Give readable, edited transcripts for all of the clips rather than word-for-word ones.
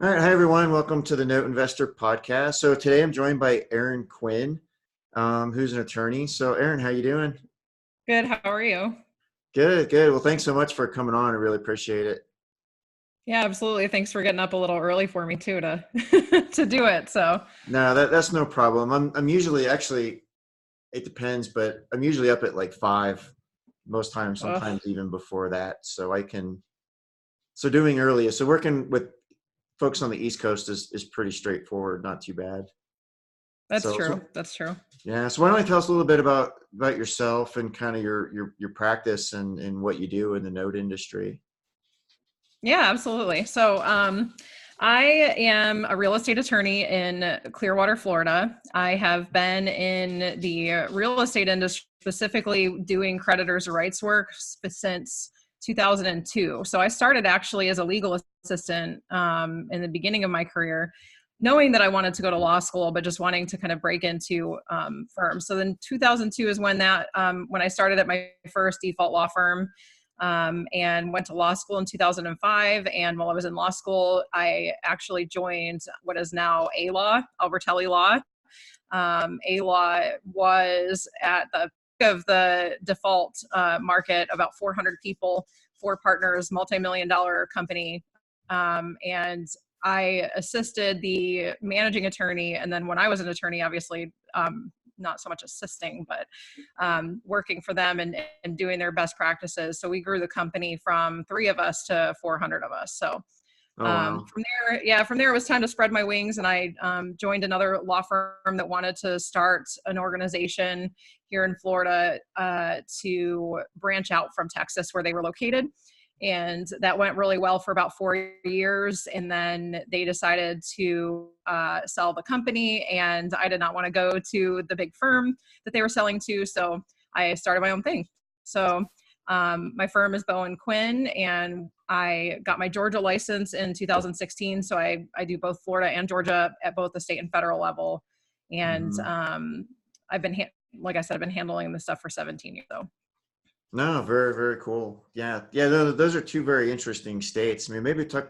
All right, hi everyone. Welcome to the Note Investor Podcast. So today I'm joined by Erin Quinn, who's an attorney. So Erin, how you doing? Good. How are you? Good, good. Well, thanks so much for coming on. I really appreciate it. Yeah, absolutely. Thanks for getting up a little early for me too to to do it. So, No, that's no problem. I'm usually actually it depends, but I'm usually up at like 5 most times, ugh, sometimes even before that. So doing early. So working with folks on the East Coast is pretty straightforward, not too bad. that's So, true. so That's true. Yeah. So why don't you tell us a little bit about yourself and kind of your practice and what you do in the note industry? Yeah, absolutely. I am a real estate attorney in Clearwater, Florida. I have been in the real estate industry, specifically doing creditors' rights work since 2002. So I started actually as a legal assistant in the beginning of my career, knowing that I wanted to go to law school, but just wanting to kind of break into firms. So then 2002 is when I started at my first default law firm, and went to law school in 2005. And while I was in law school, I actually joined what is now A Law, Albertelli Law. A Law was at the peak of the default market, about 400 people, four partners, multi-million dollar company. And I assisted the managing attorney. And then when I was an attorney, obviously, not so much assisting, but working for them and doing their best practices. So we grew the company from three of us to 400 of us. So Oh wow. from there, it was time to spread my wings, and I joined another law firm that wanted to start an organization here in Florida to branch out from Texas, where they were located. And that went really well for about 4 years. And then they decided to sell the company, and I did not want to go to the big firm that they were selling to. So I started my own thing. So my firm is Erin Quinn, and I got my Georgia license in 2016. So I do both Florida and Georgia at both the state and federal level. And Hmm. I've been, like I said, I've been handling this stuff for 17 years. So No, very, very cool. Yeah. Yeah, those are two very interesting states. I mean, maybe start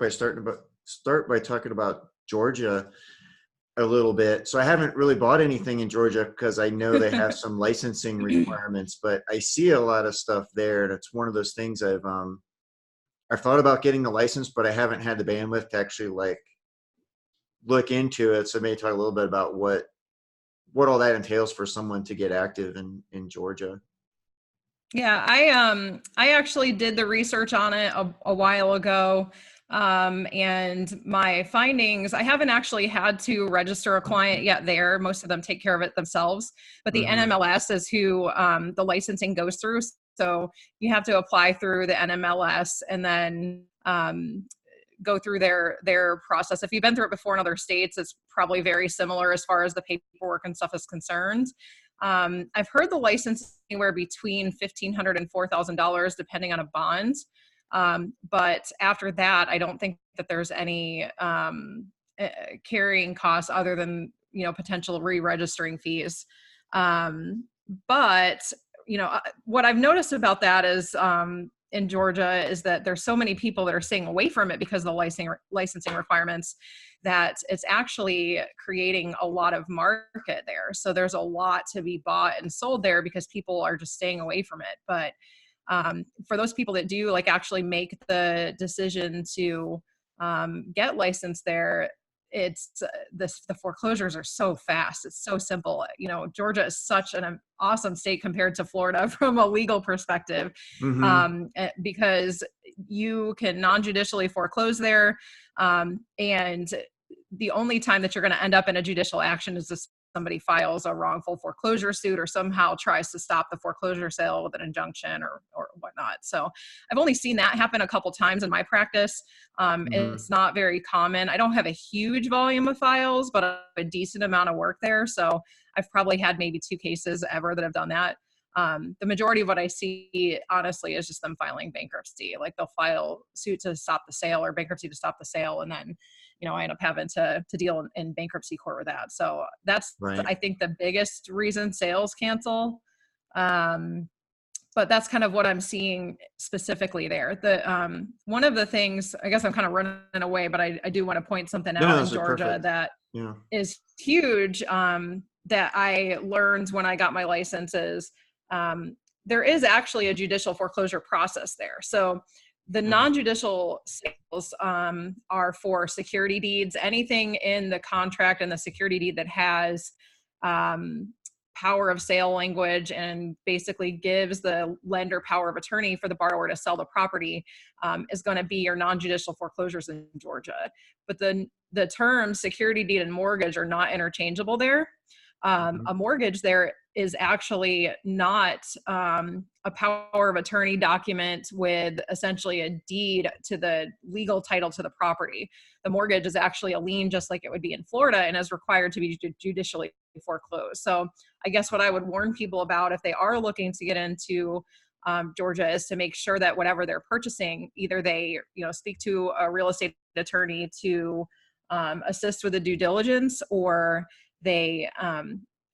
by talking about Georgia a little bit. So I haven't really bought anything in Georgia because I know they have some licensing requirements, but I see a lot of stuff there. And it's one of those things I've thought about getting the license, but I haven't had the bandwidth to actually like look into it. So maybe talk a little bit about what all that entails for someone to get active in Georgia. yeah, I actually did the research on it a while ago. And my findings, I haven't actually had to register a client yet there. Most of them take care of it themselves, but the Hmm. NMLS is who the licensing goes through. So you have to apply through the NMLS and then go through their process. If you've been through it before in other states, it's probably very similar as far as the paperwork and stuff is concerned. I've heard the license anywhere between $1,500 and $4,000, depending on a bond. But after that, I don't think that there's any carrying costs other than potential re-registering fees. But what I've noticed about that is in Georgia is that there's so many people that are staying away from it because of the licensing requirements, that it's actually creating a lot of market there. So there's a lot to be bought and sold there because people are just staying away from it. But for those people that do like actually make the decision to get licensed there, it's the foreclosures are so fast. It's so simple. Georgia is such an awesome state compared to Florida from a legal perspective, Hmm. because you can non-judicially foreclose there, and the only time that you're going to end up in a judicial action is if somebody files a wrongful foreclosure suit or somehow tries to stop the foreclosure sale with an injunction or whatnot. So I've only seen that happen a couple times in my practice. Hmm. It's not very common. I don't have a huge volume of files, but a decent amount of work there. So I've probably had maybe two cases ever that have done that. The majority of what I see, honestly, is just them filing bankruptcy. Like they'll file suit to stop the sale or bankruptcy to stop the sale, and then I end up having to deal in bankruptcy court with that. So that's, Right. I think, the biggest reason sales cancel. Um, but that's kind of what I'm seeing specifically there. The one of the things, I guess I'm kind of running away, but I do want to point something No, out no, in this is Georgia perfect. that Yeah. is huge, that I learned when I got my licenses. There is actually a judicial foreclosure process there. So the Yeah. non-judicial sales are for security deeds, anything in the contract and the security deed that has um, power of sale language and basically gives the lender power of attorney for the borrower to sell the property, is going to be your non-judicial foreclosures in Georgia. But the terms security deed and mortgage are not interchangeable there. Mhm. A mortgage there is actually not a power of attorney document with essentially a deed to the legal title to the property. The mortgage is actually a lien, just like it would be in Florida, and is required to be judicially foreclosed. So I guess what I would warn people about if they are looking to get into Georgia is to make sure that whatever they're purchasing, either they speak to a real estate attorney to assist with the due diligence, or they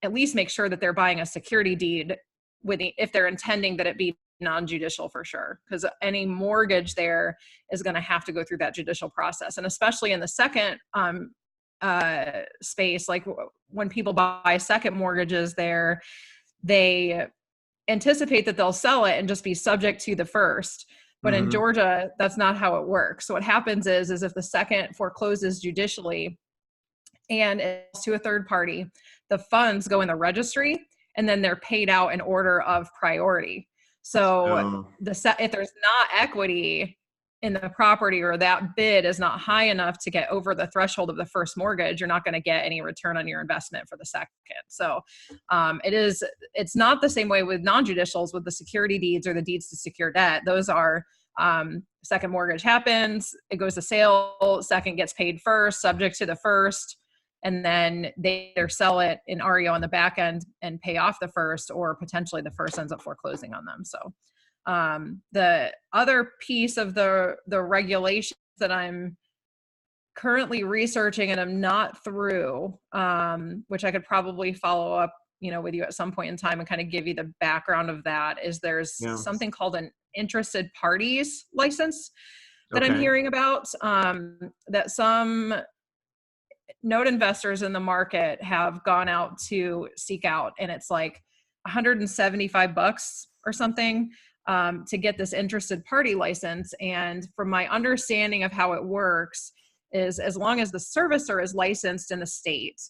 at least make sure that they're buying a security deed if they're intending that it be non-judicial for sure, because any mortgage there is going to have to go through that judicial process. And especially in the second space, like when people buy second mortgages there, they anticipate that they'll sell it and just be subject to the first. But in Mhm. Georgia, that's not how it works. So what happens is if the second forecloses judicially and it's to a third party, the funds go in the registry and then they're paid out in order of priority. So Oh, if there's not equity in the property, or that bid is not high enough to get over the threshold of the first mortgage, you're not going to get any return on your investment for the second. So it's not the same way with non-judicials with the security deeds or the deeds to secure debt. Those are second mortgage happens, it goes to sale, second gets paid first, subject to the first, and then they either sell it in REO on the back end and pay off the first, or potentially the first ends up foreclosing on them. So the other piece of the regulations that I'm currently researching and I'm not through, which I could probably follow up with you at some point in time and kind of give you the background of that, is there's yeah. something called an interested parties license that I'm Okay. hearing about, that some note investors in the market have gone out to seek out, and it's like $175 or something, to get this interested party license. And from my understanding of how it works is, as long as the servicer is licensed in the state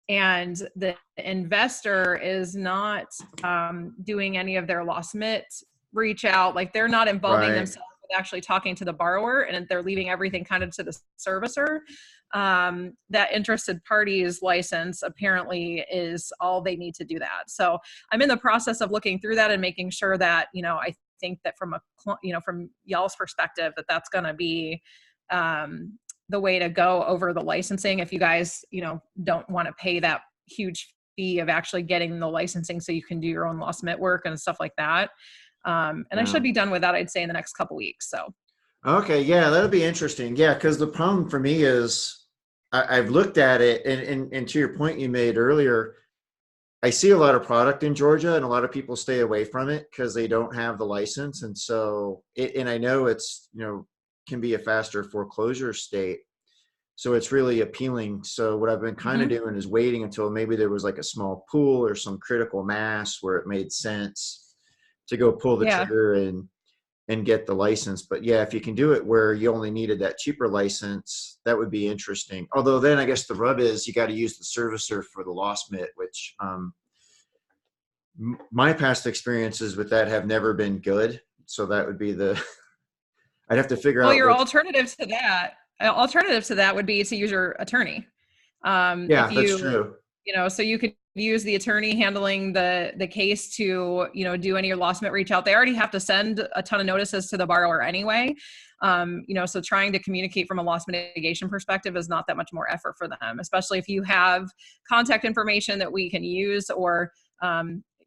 and the investor is not doing any of their lost mit reach out, like they're not involving Right. themselves with actually talking to the borrower, and they're leaving everything kind of to the servicer, that interested parties license apparently is all they need to do that. So I'm in the process of looking through that and making sure that, I think that from from y'all's perspective, that that's going to be the way to go over the licensing. If you guys, don't want to pay that huge fee of actually getting the licensing so you can do your own lost mit work and stuff like that. And I Yeah. should be done with that, I'd say, in the next couple weeks. So Okay. Yeah, that'll be interesting. Yeah, because the problem for me is I've looked at it, and to your point you made earlier, I see a lot of product in Georgia, and a lot of people stay away from it because they don't have the license. And so, and I know it's, can be a faster foreclosure state. So it's really appealing. So what I've been kind of mhm. doing is waiting until maybe there was like a small pool or some critical mass where it made sense to go pull the Yeah. trigger and get the license. But yeah, if you can do it where you only needed that cheaper license, that would be interesting. Although then I guess the rub is you got to use the servicer for the lost mit, which my past experiences with that have never been good. So that would be I'd have to figure Well, out your what's, alternative to that would be to use your attorney. If yeah, that's you, true. so you could use the attorney handling the case to, do any lost mit reach out. They already have to send a ton of notices to the borrower anyway. So trying to communicate from a loss mitigation perspective is not that much more effort for them, especially if you have contact information that we can use, or,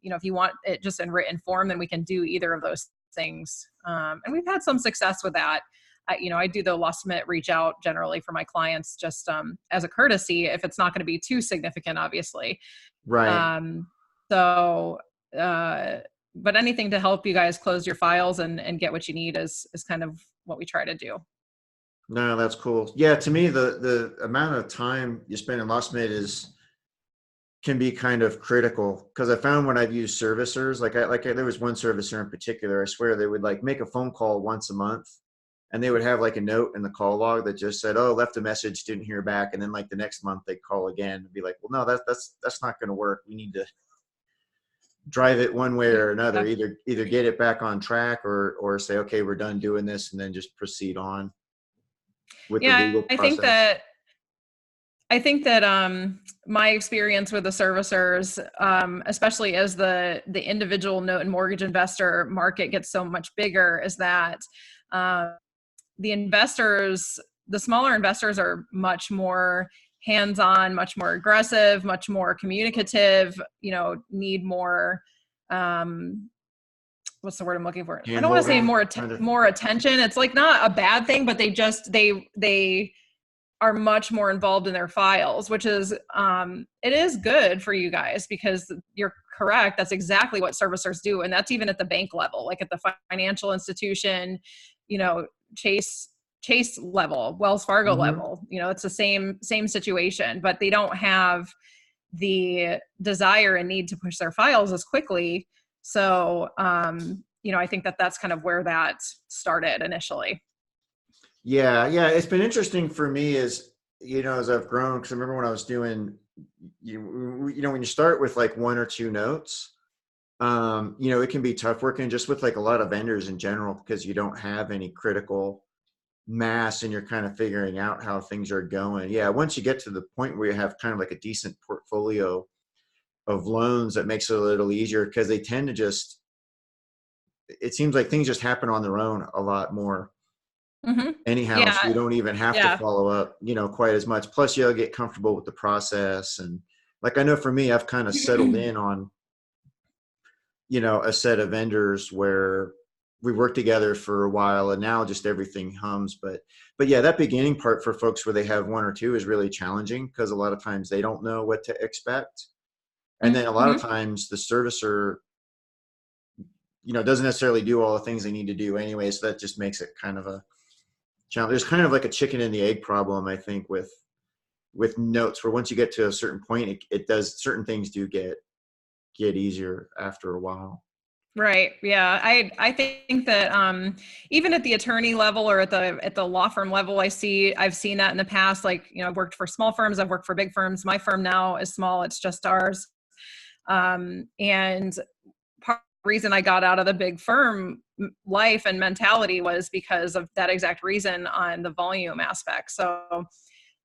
if you want it just in written form, then we can do either of those things. And we've had some success with that. I do the lost minute reach out generally for my clients, just as a courtesy, if it's not going to be too significant, obviously. Right. Um, so, uh, but anything to help you guys close your files and get what you need is kind of what we try to do. No, that's cool. Yeah, to me, the amount of time you spend in LostMate can be kind of critical, because I found when I've used servicers, there was one servicer in particular, I swear they would like make a phone call once a month, and they would have like a note in the call log that just said, "Oh, left a message, didn't hear back," and then like the next month they'd call again and be like, "Well, no, that's not going to work. We need to drive it one way or another. Yeah. Either get it back on track, or say, okay, we're done doing this, and then just proceed on with the Yeah, legal process." I think that my experience with the servicers, especially as the individual note and mortgage investor market gets so much bigger, is that the investors, the smaller investors, are much more hands-on, much more aggressive, much more communicative. Need more. What's the word I'm looking for? I don't want to say more attention. It's like not a bad thing, but they are much more involved in their files, which is, it is good for you guys, because you're correct. That's exactly what servicers do. And that's even at the bank level, like at the financial institution, Chase level, Wells Fargo level, it's the same situation, but they don't have the desire and need to push their files as quickly. So, I think that that's kind of where that started initially. Yeah, it's been interesting for me as I've grown, because I remember when I was doing, when you start with like one or two notes, it can be tough working just with like a lot of vendors in general, because you don't have any critical mass and you're kind of figuring out how things are going. Yeah, once you get to the point where you have kind of like a decent portfolio of loans, that makes it a little easier, because they tend to just, it seems like things just happen on their own a lot more. Anyhow, so you don't even have to follow up, quite as much. Plus, you'll get comfortable with the process. And like, I know for me, I've kind of settled in on, a set of vendors where we worked together for a while, and now just everything hums. But yeah, that beginning part for folks where they have one or two is really challenging, because a lot of times they don't know what to expect. And then a lot of times the servicer, doesn't necessarily do all the things they need to do anyway. So that just makes it kind of a challenge. There's kind of like a chicken and the egg problem, I think, with notes, where once you get to a certain point, it does, certain things do get easier after a while. Right. Yeah. I think that even at the attorney level or at the law firm level, I've seen that in the past. Like, I've worked for small firms, I've worked for big firms. My firm now is small, it's just ours. And part of the reason I got out of the big firm life and mentality was because of that exact reason, on the volume aspect. So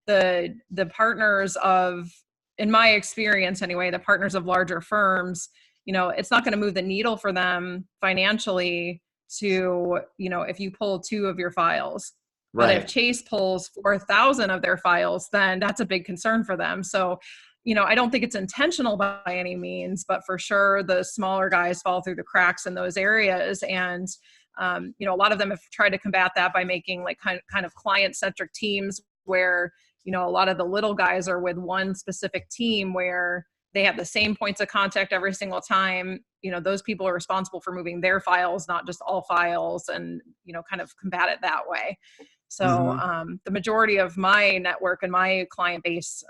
the partners of, in my experience anyway, the partners of larger firms, it's not going to move the needle for them financially to, if you pull 2 of your files. But if Chase pulls 4,000 of their files, then that's a big concern for them. So, I don't think it's intentional by any means, but for sure the smaller guys fall through the cracks in those areas. And, a lot of them have tried to combat that by making like kind of client-centric teams where, a lot of the little guys are with one specific team where they have the same points of contact every single time. Those people are responsible for moving their files, not just all files, and, kind of combat it that way. So the majority of my network and my client base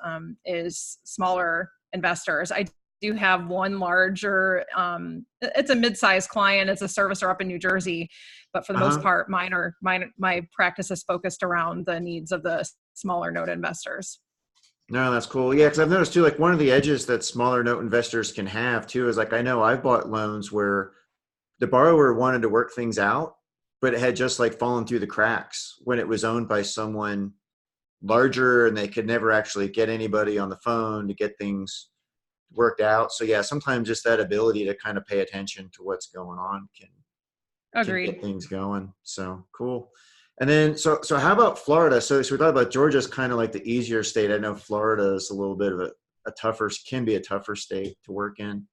is smaller investors. I do have one larger, it's a mid-sized client. It's a servicer up in New Jersey, but for the most part, my practice is focused around the needs of the smaller note investors. No, that's cool. Yeah, because I've noticed too, like one of the edges that smaller note investors can have too is, like, I know I've bought loans where the borrower wanted to work things out, but it had just like fallen through the cracks when it was owned by someone larger, and they could never actually get anybody on the phone to get things worked out. So yeah, sometimes just that ability to kind of pay attention to what's going on can get things going. So cool. And then, so how about Florida? So we thought about Georgia's kind of like the easier state. I know Florida is a little bit of can be a tougher state to work in.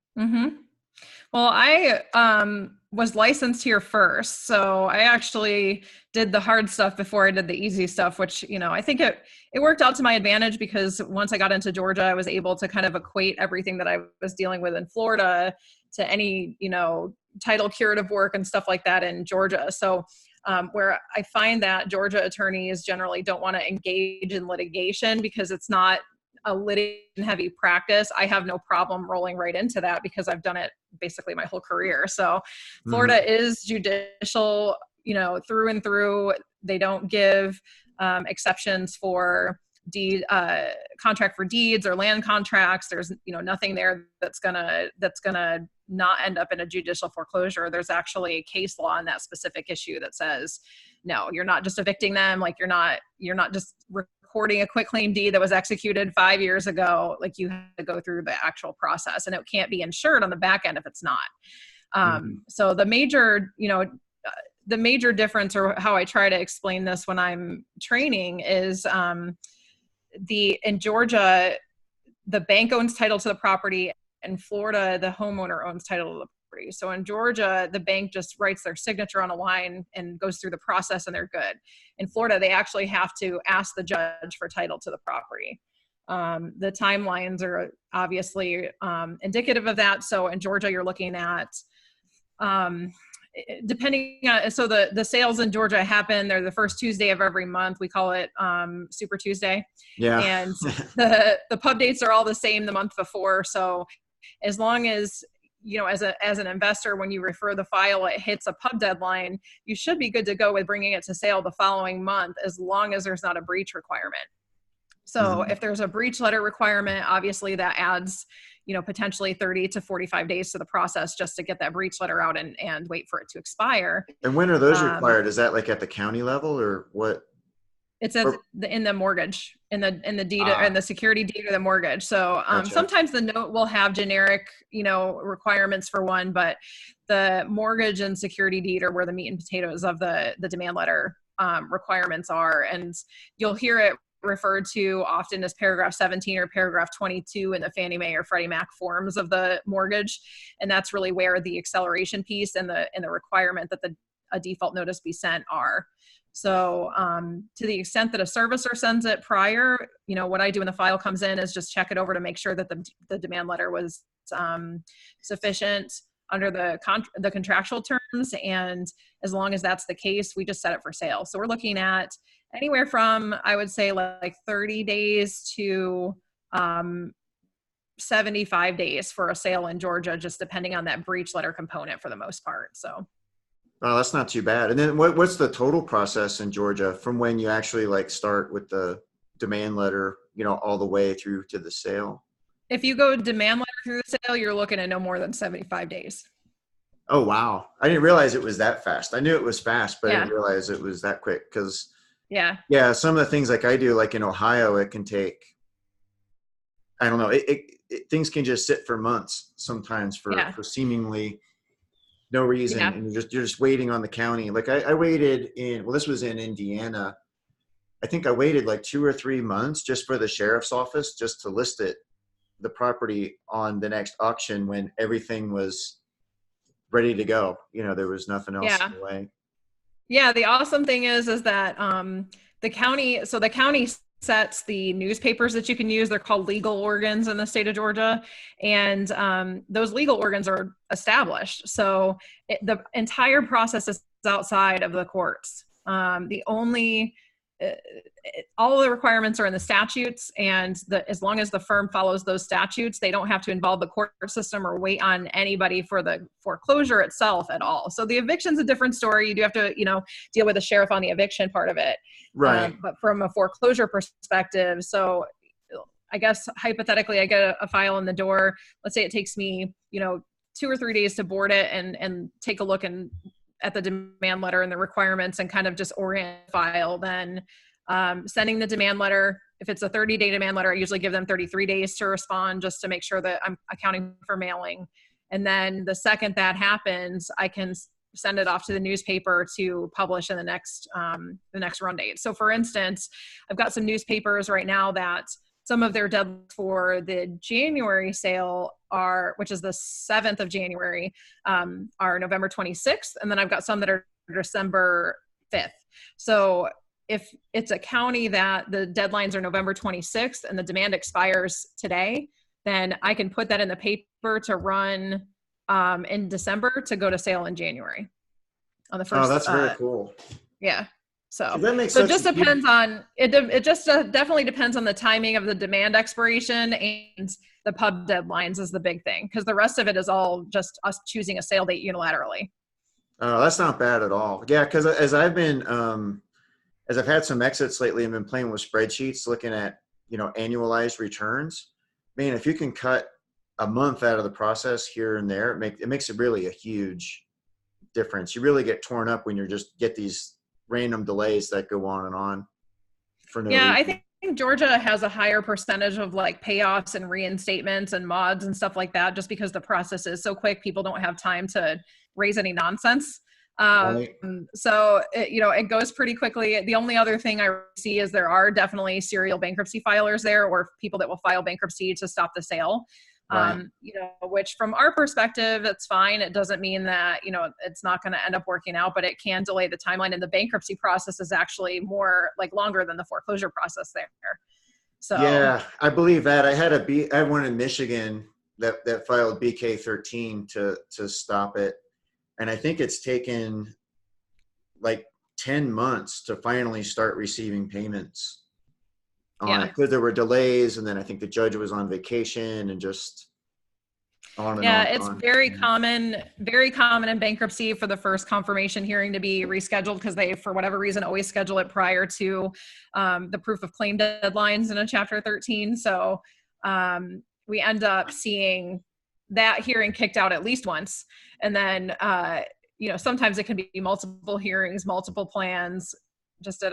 Well, I was licensed here first, so I actually did the hard stuff before I did the easy stuff, which, I think it worked out to my advantage, because once I got into Georgia, I was able to kind of equate everything that I was dealing with in Florida to any, title curative work and stuff like that in Georgia. So where I find that Georgia attorneys generally don't want to engage in litigation because it's not a litigation heavy practice, I have no problem rolling right into that because I've done it basically my whole career. So Florida is judicial, through and through. They don't give exceptions for contract for deeds or land contracts. There's nothing there that's gonna not end up in a judicial foreclosure. There's actually a case law on that specific issue that says no, you're not just evicting them, like you're not just recording a quitclaim deed that was executed 5 years ago. Like you have to go through the actual process, and it can't be insured on the back end if it's not. So the major difference, or how I try to explain this when I'm training, is in Georgia, the bank owns title to the property. In Florida, the homeowner owns title to the property. So in Georgia, the bank just writes their signature on a line and goes through the process and they're good. In Florida, they actually have to ask the judge for title to the property. The timelines are obviously indicative of that. So in Georgia, you're looking at depending on, so the sales in Georgia happen, they're the first Tuesday of every month. We call it Super Tuesday. Yeah. And the pub dates are all the same the month before. So as long as, as an investor, when you refer the file, it hits a pub deadline, you should be good to go with bringing it to sale the following month, as long as there's not a breach requirement. So if there's a breach letter requirement, obviously that adds, potentially 30 to 45 days to the process just to get that breach letter out and wait for it to expire. And when are those required? Is that like at the county level or what? It's in the mortgage, in the deed, and the security deed or the mortgage. So Gotcha. Sometimes the note will have generic, requirements for one, but the mortgage and security deed are where the meat and potatoes of the demand letter requirements are. And you'll hear it referred to often as paragraph 17 or paragraph 22 in the Fannie Mae or Freddie Mac forms of the mortgage. And that's really where the acceleration piece and the requirement that a default notice be sent are. So to the extent that a servicer sends it prior, what I do when the file comes in is just check it over to make sure that the demand letter was sufficient under the contractual terms. And as long as that's the case, we just set it for sale. So we're looking at anywhere from, I would say, like 30 days to 75 days for a sale in Georgia, just depending on that breach letter component for the most part. So. Oh, that's not too bad. And then what's the total process in Georgia from when you actually start with the demand letter, all the way through to the sale? If you go demand letter through the sale, you're looking at no more than 75 days. Oh, wow. I didn't realize it was that fast. I knew it was fast, but I didn't realize it was that quick because some of the things like I do, like in Ohio, it can take, I don't know, things can just sit for months sometimes for seemingly no reason. And you're just waiting on the county. Like I waited this was in Indiana. I think I waited like 2 or 3 months just for the sheriff's office, just to list the property on the next auction when everything was ready to go. There was nothing else in the way. Yeah. The awesome thing is that the county sets the newspapers that you can use. They're called legal organs in the state of Georgia. And those legal organs are established. So the entire process is outside of the courts. All of the requirements are in the statutes, and as long as the firm follows those statutes, they don't have to involve the court system or wait on anybody for the foreclosure itself at all. So the eviction's a different story. You do have to, deal with the sheriff on the eviction part of it. Right. But from a foreclosure perspective, so I guess hypothetically, I get a file in the door. Let's say it takes me, 2 or 3 days to board it and take a look at the demand letter and the requirements and kind of just orient the file. Then sending the demand letter. If it's a 30-day demand letter, I usually give them 33 days to respond just to make sure that I'm accounting for mailing. And then the second that happens, I can send it off to the newspaper to publish in the next run date. So for instance, I've got some newspapers right now that some of their deadlines for the January sale which is the 7th of January, are November 26th. And then I've got some that are December 5th. So if it's a county that the deadlines are November 26th and the demand expires today, then I can put that in the paper to run in December to go to sale in January on the Oh, first. that's very cool. Yeah. So So, that makes so it such just a huge. depends on it. It just definitely depends on the timing of the demand expiration and the pub deadlines is the big thing, because the rest of it is all just us choosing a sale date unilaterally. Oh, that's not bad at all. Yeah, because as I've had some exits lately and been playing with spreadsheets, looking at annualized returns. Man, if you can cut a month out of the process here and there, it makes it really a huge difference. You really get torn up when you just get these random delays that go on for no Yeah, I reason. think Georgia has a higher percentage of like payoffs and reinstatements and mods and stuff like that, just because the process is so quick. People don't have time to raise any nonsense. Right. So it goes pretty quickly. The only other thing I see is there are definitely serial bankruptcy filers there, or people that will file bankruptcy to stop the sale. Right. Which from our perspective, it's fine. It doesn't mean that, it's not going to end up working out, but it can delay the timeline. And the bankruptcy process is actually more like longer than the foreclosure process there. So Yeah, I believe that. I had one in Michigan that filed BK13 to stop it. And I think it's taken like 10 months to finally start receiving payments on it, yeah. because there were delays, and then I think the judge was on vacation, and just on and Yeah, on and it's on. very common in bankruptcy for the first confirmation hearing to be rescheduled, because they, for whatever reason, always schedule it prior to the proof of claim deadlines in a Chapter 13. So we end up seeing that hearing kicked out at least once. And then, sometimes it can be multiple hearings, multiple plans, just at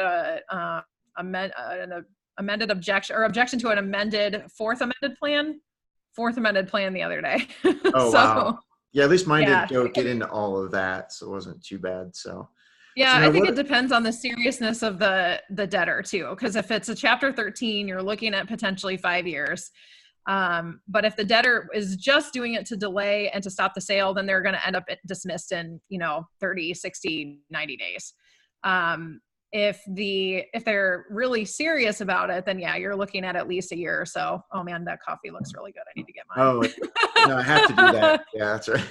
an amended objection or objection to an fourth amended plan the other day. Oh, wow. So Yeah, at least mine yeah, didn't get into all of that, so it wasn't too bad. So yeah, now I think it what? depends on the seriousness of the debtor too. Because if it's a Chapter 13, you're looking at potentially 5 years. But if the debtor is just doing it to delay and to stop the sale, then they're going to end up dismissed in 30, 60, 90 days. If they're really serious about it, then yeah, you're looking at least a year or so. Oh man, that coffee looks really good. I need to get mine. Oh, no, I have to do that. Yeah, that's right.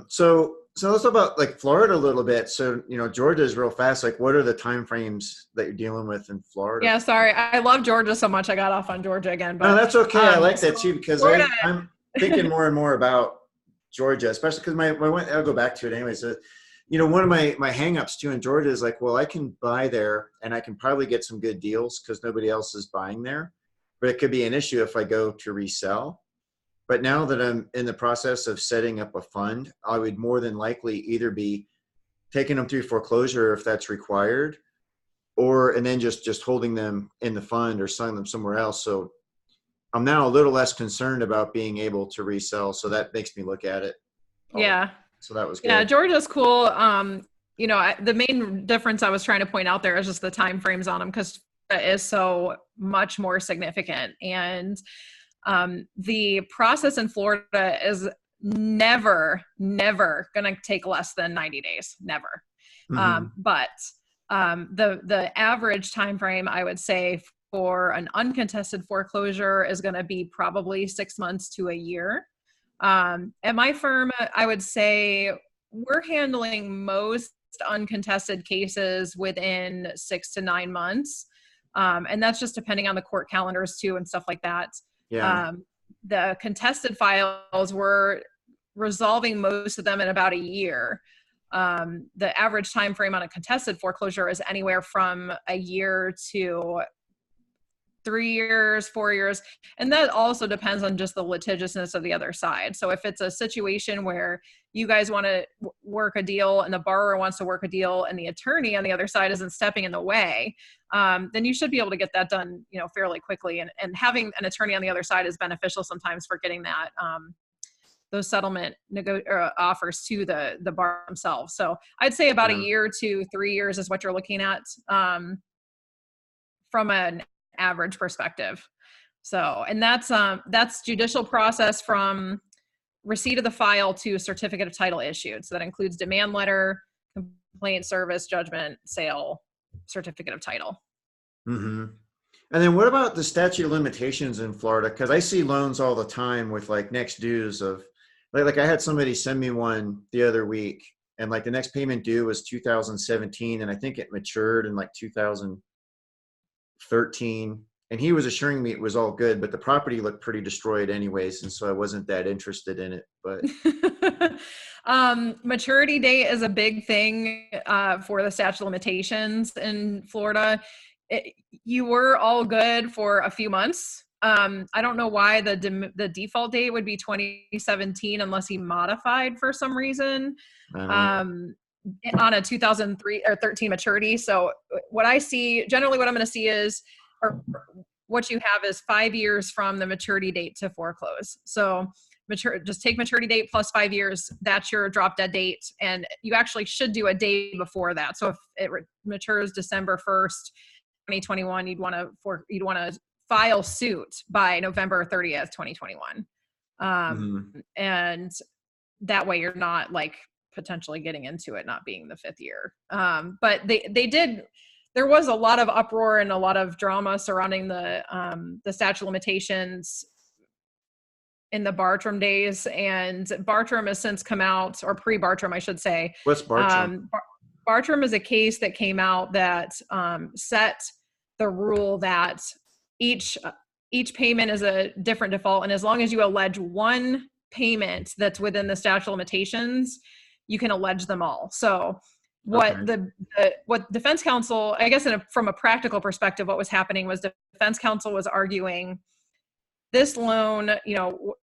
So let's talk about like Florida a little bit. So Georgia is real fast. Like, what are the time frames that you're dealing with in Florida? Yeah, sorry. I love Georgia so much. I got off on Georgia again, No, but that's okay. I like so that too, because Florida. I'm thinking more and more about Georgia, especially because I'll go back to it anyways. One of my hangups too in Georgia is like, well, I can buy there and I can probably get some good deals because nobody else is buying there, but it could be an issue if I go to resell. But now that I'm in the process of setting up a fund, I would more than likely either be taking them through foreclosure if that's required, and then just holding them in the fund or selling them somewhere else. So I'm now a little less concerned about being able to resell. So that makes me look at it. Yeah. So that was Yeah, good. Georgia's cool. The main difference I was trying to point out there is just the time frames on them, because it is so much more significant. And the process in Florida is never going to take less than 90 days. Never. Mm-hmm. But the average time frame, I would say, for an uncontested foreclosure is going to be probably 6 months to a year. At my firm, I would say we're handling most uncontested cases within 6 to 9 months. And that's just depending on the court calendars too and stuff like that. Yeah. The contested files, we're resolving most of them in about a year. The average time frame on a contested foreclosure is anywhere from a year to 3 years, 4 years. And that also depends on just the litigiousness of the other side. So if it's a situation where you guys want to work a deal and the borrower wants to work a deal and the attorney on the other side isn't stepping in the way, then you should be able to get that done, fairly quickly. And having an attorney on the other side is beneficial sometimes for getting that, those settlement offers to the borrower themselves. So I'd say about a Yeah. year to 3 years is what you're looking at, from an average perspective. So, and that's judicial process from receipt of the file to certificate of title issued. So that includes demand letter, complaint service, judgment, sale, certificate of title. Mm-hmm. And then what about the statute of limitations in Florida? Because I see loans all the time with like next dues of like I had somebody send me one the other week, and like the next payment due was 2017, and I think it matured in like 2013. And he was assuring me it was all good, but the property looked pretty destroyed anyways, and so I wasn't that interested in it. But Maturity date is a big thing for the statute of limitations in Florida. You were all good for a few months. I don't know why the default date would be 2017 unless he modified for some reason on a 2003 or 13 maturity. So what I see, generally what I'm going to see is, or what you have is 5 years from the maturity date to foreclose. So just take maturity date plus 5 years. That's your drop dead date. And you actually should do a day before that. So if it matures December 1st, 2021, you'd want to file suit by November 30th, 2021. And that way you're not like potentially getting into it not being the 5th year. But there was a lot of uproar and a lot of drama surrounding the statute of limitations in the Bartram days, and Bartram has since come out, or pre-Bartram, I should say. what's Bartram? Bartram is a case that came out that set the rule that each payment is a different default, and as long as you allege one payment that's within the statute of limitations, you can allege them all. So what what defense counsel, I guess from a practical perspective, what was happening was defense counsel was arguing this loan,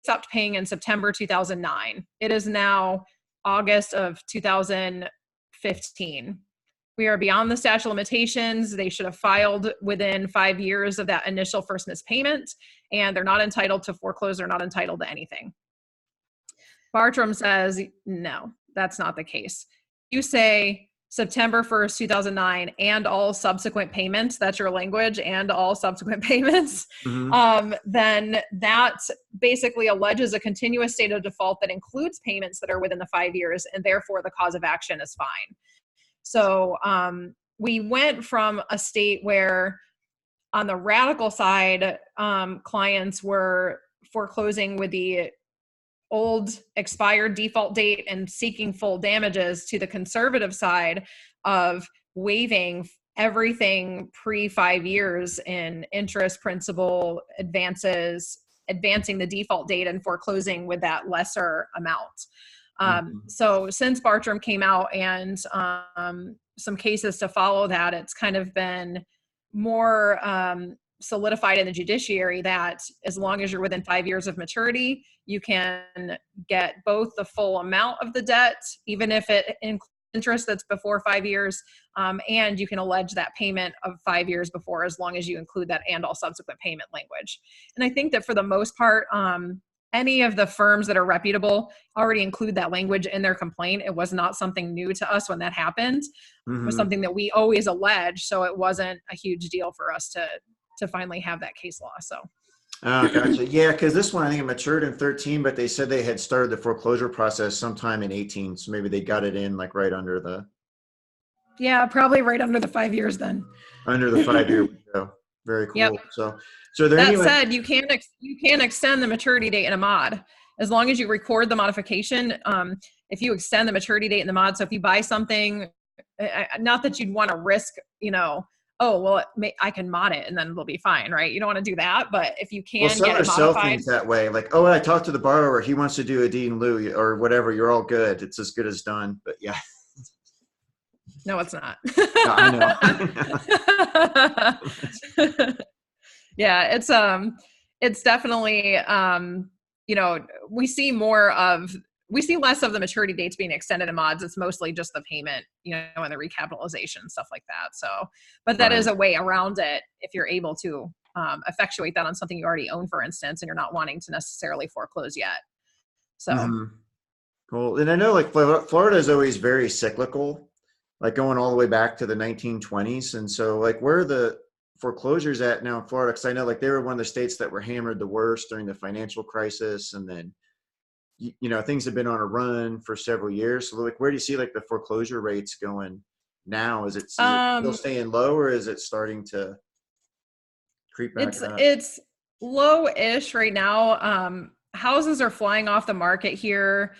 stopped paying in September 2009. It is now August of 2015. We are beyond the statute of limitations. They should have filed within 5 years of that initial first missed payment, and they're not entitled to foreclose. They're not entitled to anything. Bartram says, no, that's not the case. You say September 1st, 2009, and all subsequent payments, that's your language, and all subsequent payments, then that basically alleges a continuous state of default that includes payments that are within the 5 years, and therefore the cause of action is fine. So we went from a state where on the radical side, clients were foreclosing with the old expired default date and seeking full damages, to the conservative side of waiving everything pre 5 years in interest, principal, advances, advancing the default date and foreclosing with that lesser amount. So since Bartram came out and some cases to follow that, it's kind of been more solidified in the judiciary that as long as you're within 5 years of maturity, you can get both the full amount of the debt, even if it includes interest that's before 5 years, and you can allege that payment of 5 years before, as long as you include that and all subsequent payment language. And I think that for the most part, any of the firms that are reputable already include that language in their complaint. It was not something new to us when that happened. It was something that we always allege, so it wasn't a huge deal for us to finally have that case law. So. Oh, gotcha. Yeah, because this one I think it matured in 13, but they said they had started the foreclosure process sometime in 18, so maybe they got it in like right under the. Yeah, probably right under the 5 years then. Under the 5 year window. Very cool. Yep. So there. That said, you can extend the maturity date in a mod as long as you record the modification. If you extend the maturity date in the mod, so if you buy something, not that you'd want to risk, oh, well, I can mod it and then it'll be fine, right? You don't want to do that, but if you can get it modified. Sell things that way, like, oh, I talked to the borrower, he wants to do a deed in lieu or whatever, you're all good. It's as good as done, but yeah. No, it's not. No, I know. Yeah, it's definitely, we see less of the maturity dates being extended in mods. It's mostly just the payment, and the recapitalization, stuff like that. So, but that is a way around it if you're able to effectuate that on something you already own, for instance, and you're not wanting to necessarily foreclose yet. So. Cool. And I know like Florida is always very cyclical, like going all the way back to the 1920s. And so like where are the foreclosures at now in Florida? Because I know like they were one of the states that were hammered the worst during the financial crisis, and then things have been on a run for several years. So like, where do you see like the foreclosure rates going now? Is it still staying low, or is it starting to creep back up? It's low-ish right now. houses are flying off the market here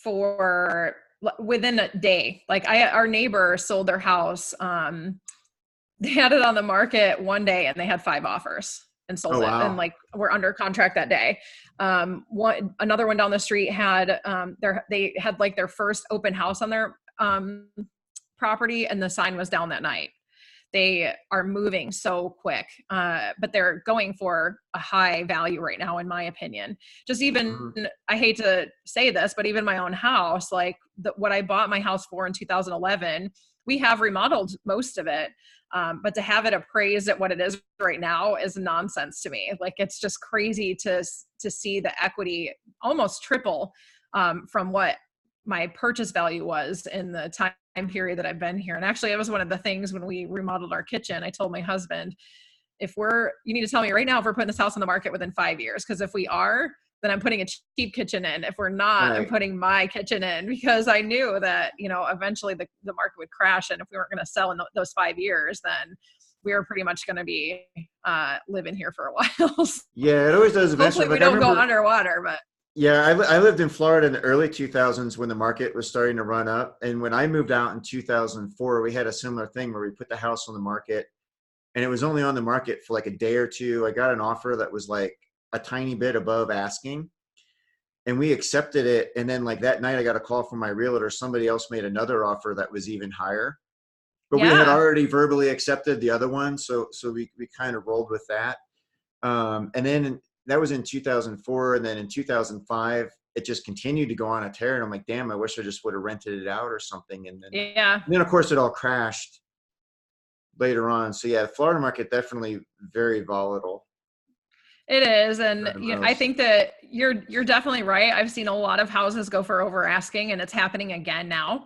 for within a day. Like our neighbor sold their house. They had it on the market one day and they had 5 offers and Oh, sold it, and wow. like we're under contract that day. Another one down the street had they had like their first open house on their property, and the sign was down that night. They are moving so quick, but they're going for a high value right now, in my opinion. Just even, Mhm. I hate to say this, but even my own house, like what I bought my house for in 2011, we have remodeled most of it. But to have it appraised at what it is right now is nonsense to me. Like, it's just crazy to see the equity almost triple from what my purchase value was in the time period that I've been here. And actually, it was one of the things when we remodeled our kitchen. I told my husband, you need to tell me right now if we're putting this house on the market within 5 years. Because if we are, then I'm putting a cheap kitchen in. If we're not, I'm Right. putting my kitchen in, because I knew that, eventually the market would crash. And if we weren't going to sell in those 5 years, then we were pretty much going to be living here for a while. So Yeah, it always does eventually. hopefully we Like I don't go remember, underwater, but yeah, I lived in Florida in the early 2000s when the market was starting to run up. And when I moved out in 2004, we had a similar thing where we put the house on the market and it was only on the market for like a day or two. I got an offer that was like a tiny bit above asking, and we accepted it. And then like that night I got a call from my realtor. Somebody else made another offer that was even higher, but we had yeah, already verbally accepted the other one. So we kind of rolled with that. And then that was in 2004. And then in 2005, it just continued to go on a tear. And I'm like, damn, I wish I just would have rented it out or something. yeah, And then of course it all crashed later on. So yeah, the Florida market definitely very volatile it is. And compared to I most. think that you're definitely right. I've seen a lot of houses go for over asking, and it's happening again now,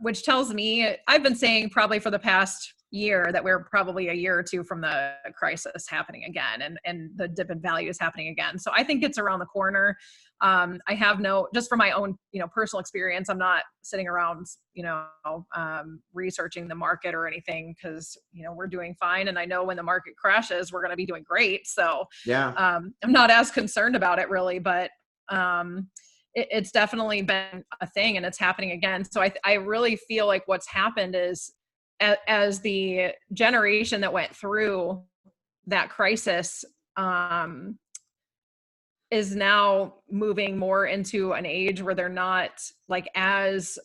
which tells me, I've been saying probably for the past year that we're probably a year or two from the crisis happening again, and the dip in value is happening again. So I think it's around the corner. I have just from my own, personal experience, I'm not sitting around, researching the market or anything, because, we're doing fine. And I know when the market crashes, we're going to be doing great. So Yeah. I'm not as concerned about it really, but it's definitely been a thing, and it's happening again. So I really feel like what's happened is, as the generation that went through that crisis is now moving more into an age where they're not like as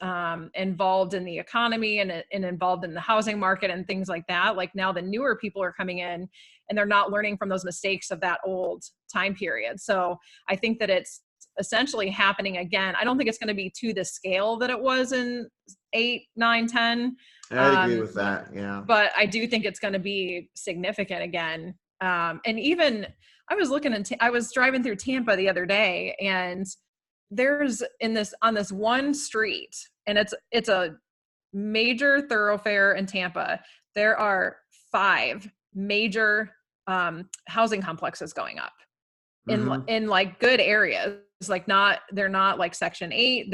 involved in the economy and involved in the housing market and things like that. Like now the newer people are coming in and they're not learning from those mistakes of that old time period. So I think that it's essentially happening again. I don't think it's going to be to the scale that it was in 8, 9, 10. I'd agree with that. Yeah. But I do think it's going to be significant again. And even I was driving through Tampa the other day, and there's on this one street, and it's a major thoroughfare in Tampa. There are 5 major housing complexes going up Hmm. in like good areas. Like they're not like Section 8.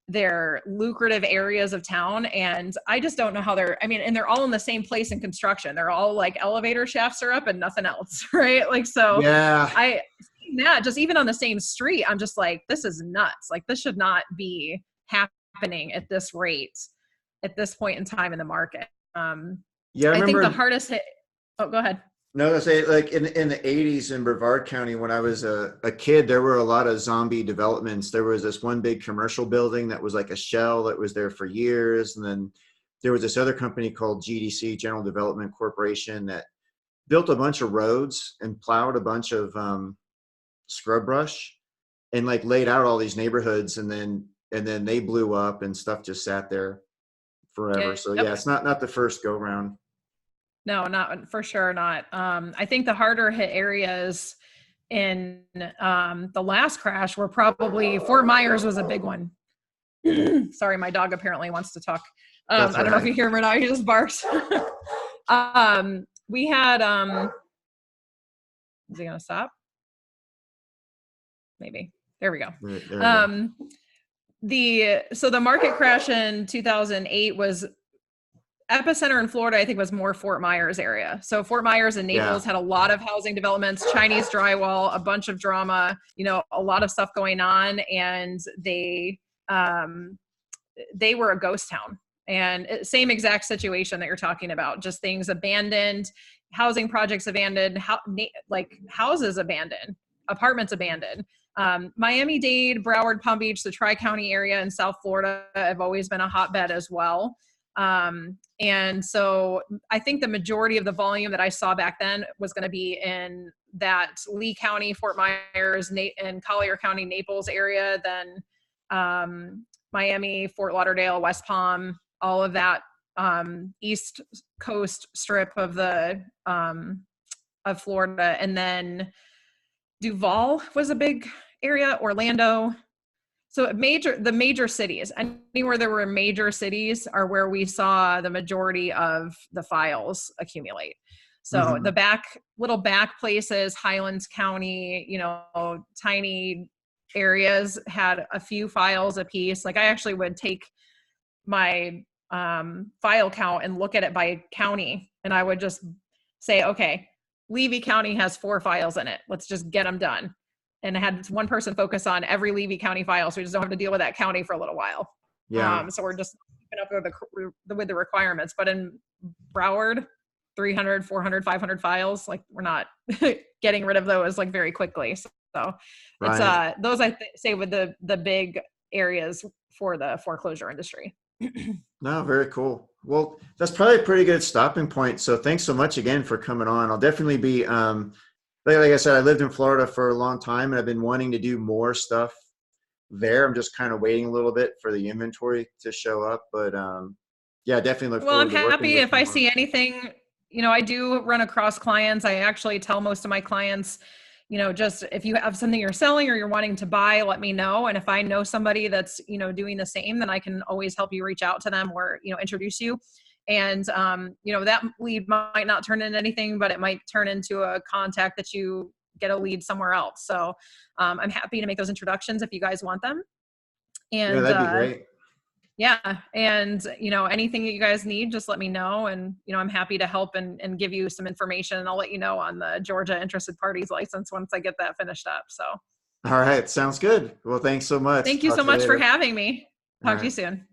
They're lucrative areas of town. And I just don't know how and they're all in the same place in construction. They're all like elevator shafts are up and nothing else. Right. Like, so Yeah. I, yeah, just even on the same street, I'm just like, this is nuts. Like, this should not be happening at this rate at this point in time in the market. Yeah. I I think the remember. hardest hit. Oh, go ahead. No, I say like in the 80s in Brevard County when I was a kid, there were a lot of zombie developments. There was this one big commercial building that was like a shell that was there for years, and then there was this other company called GDC, General Development Corporation, that built a bunch of roads and plowed a bunch of scrub brush and like laid out all these neighborhoods, and then they blew up and stuff just sat there forever. So yeah, Yep. it's not the first go round. No, not for sure. Not. I think the harder hit areas in the last crash were probably Fort Myers was a big one. Sorry, my dog apparently wants to talk. That's I all don't know if right. you hear him or not. He just barks. We had. Is he gonna stop? Maybe. There we go. There we go. Um, the market crash in 2008 was epicenter in Florida, I think, was more Fort Myers area. So Fort Myers and Naples Yeah. had a lot of housing developments, Chinese drywall, a bunch of drama, a lot of stuff going on, and they were a ghost town. And same exact situation that you're talking about, just things abandoned, housing projects abandoned, like houses abandoned, apartments abandoned. Miami-Dade, Broward, Palm Beach, the Tri-County area in South Florida have always been a hotbed as well. And so I think the majority of the volume that I saw back then was going to be in that Lee County, Fort Myers, and Collier County, Naples area, then Miami, Fort Lauderdale, West Palm, all of that east coast strip of the of Florida. And then Duval was a big area, Orlando. So the major cities, anywhere there were major cities are where we saw the majority of the files accumulate. So the little back places, Highlands County, tiny areas had a few files a piece. Like I actually would take my file count and look at it by county. And I would just say, okay, Levy County has 4 files in it. Let's just get them done. And I had one person focus on every Levy County file, so we just don't have to deal with that county for a little while. Yeah. So we're just keeping up with the requirements. But in Broward, 300, 400, 500 files, like we're not getting rid of those like very quickly. So Right. it's those say with the big areas for the foreclosure industry. No, very cool. Well, that's probably a pretty good stopping point. So thanks so much again for coming on. I'll definitely be like I said, I lived in Florida for a long time and I've been wanting to do more stuff there. I'm just kind of waiting a little bit for the inventory to show up. But yeah, definitely look Well, I'm forward to working happy with if you I more. see anything, I do run across clients. I actually tell most of my clients, just if you have something you're selling or you're wanting to buy, let me know. And if I know somebody that's, doing the same, then I can always help you reach out to them or, introduce you. And, that lead might not turn into anything, but it might turn into a contact that you get a lead somewhere else. So I'm happy to make those introductions if you guys want them. Yeah, And, that'd be great. yeah. And, anything that you guys need, just let me know. And, I'm happy to help and give you some information. And I'll let you know on the Georgia interested parties license once I get that finished up. So All right. Sounds good. Well, thanks so much. thank you Talk so to you much for later. having me. All Talk to you right. soon.